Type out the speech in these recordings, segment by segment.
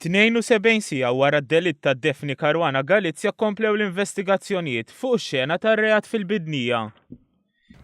72 sija wara d-delitt ta' Daphne Caruana Galizia komplew l-investigazzjonijiet fuq ix-xena tar-reat fil-bidnija.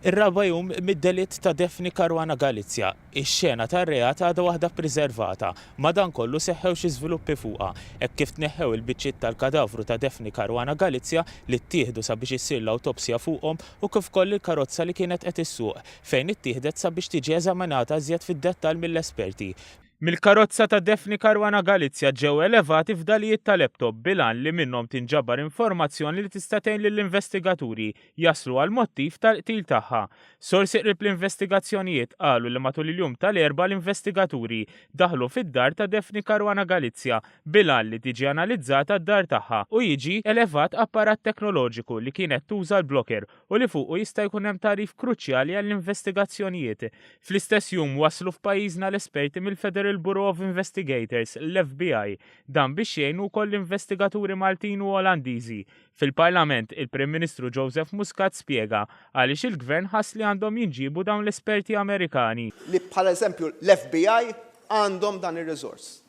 Ir-raba' jum mid-delitt ta' Daphne Caruana Galizia, ix-xena tar-reat għadha waħda ppreservata, madankollu seħħew xi żviluppi fuqha, hekk kif tneħħew il-biċċiet tal-kadavru ta' Daphne Caruana Galizia li ttieħdu sabiex issir l-awtopsja fuqhom u kif ukoll il-karozza li kienet qed issuq fejn ittieħdet sabiex tiġi eżaminata iżjed fid-dettall mill-esperti. Mill-karozza ta' Daphne Caruana Galizia ġew elevati f'dalijiet ta' laptop bilan li minnhom tinġabar informazzjoni li tista' tgħin lill-investigaturi jaslu għal mottiv tal-qtil tagħha. Sorsi qrib l-investigazzjonijiet qalu li matul il-jum tal-erba' l-investigaturi daħlu fid-dar ta' Daphne Caruana Galizia bilan li tiġi analizzata d-dar tagħha u jiġi elevat apparat teknoloġiku li kienet tuża l-blocker u li fuqu jista' jkun hemm tarif kruċjali għall-investigazzjonijiet. Fl-istess jum waslu f'pajjiżna l-esperti mill-Federal Bureau of Investigators, l-FBI, dan biex jgħinu wkoll l-investigaturi Maltin u Olandiżi. Fil-Parlament, il-Prim Ministru Joseph Muscat spjega għaliex il-Gvern ħass li għandhom jinġibu dawn l-esperti Amerikani. Li bħal-eżempju l-FBI għandhom dan ir-riżors.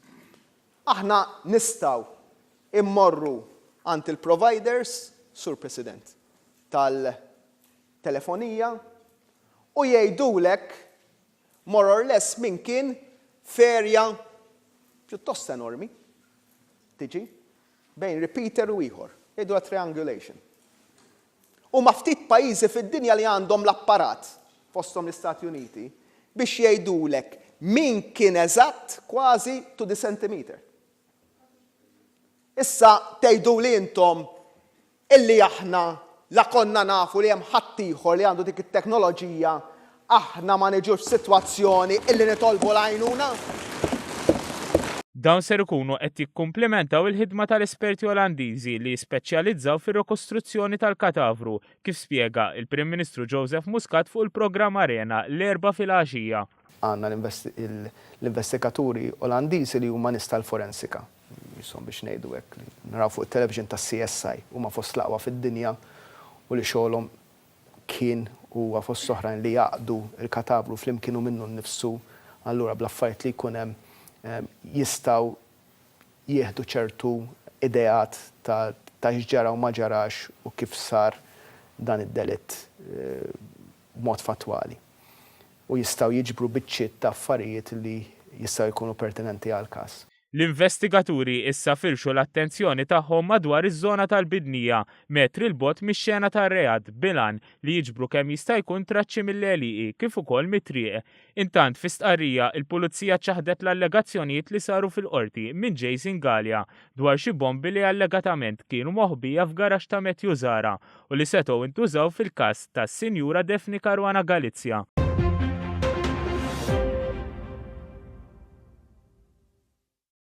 Aħna nistgħu immorru għand il-providers, Sur President, tal-telefonija u jgħidulek more or less min kien ferja pjuttost enormi, tiġi, bejn repeater u ieħor, jgħidu triangulation. U ma ftit pajjiżi fid-dinja li għandhom l-apparat fosthom l-Istati Uniti biex jgħidulek min kien eżatt kważi to the centimeter. Issa tgħidu li intom illi aħna la konna nafu li hemm ħadd ieħor li għandu dik it-teknoloġija aħna ma niġux f'sitwazzjoni illi nitolbu l-għajnuna? Dawn ser ikunu qed jikkumplementaw il-ħidma tal-esperti Olandiżi li jispeċjalizzaw fir-rikostruzzjoni tal-kadavru, kif spjega il-Prim Ministru Joseph Muscat fuq il-programm Arena l-erba' filgħaxija. Għandna l-investigaturi Olandiżi li huma nies tal-forensika, jisom biex ngħidu hekk, naraw fuq it-television tas-CSI huma fost l-aqwa fid-dinja u li xogħolhom kien huwa fost oħrajn li jaqdu il-kadavru flimkien u minnu nnifsu, allura bl-affarijiet li jkun hemm jistgħu jieħdu ċertu ideat ta' x'ġara u ma ġarax u kif sar dan id-delitt b'mod fatwali. U jistgħu jiġbru biċċiet ta' affarijiet li jistgħu jkunu pertinenti għal każ. L-investigaturi issa firxu l-attenzjoni tagħhom madwar iż-żona tal-bidnija metri l-bogħod mix-xena tar-reat bilan li jiġbru kemm jista' jkun traċċi mill-għelieqi kif ukoll mit-triq. Intant fi stqarrija il-Pulizija ċaħdet l-allegazzjonijiet li saru fil-qorti minn Jason Gallia dwar xi bombi li allegatament kienu moħbija f'garaxx ta' Matthew Zara u li setgħu intużaw fil-każ tas-Sinjura Daphne Caruana Galizia.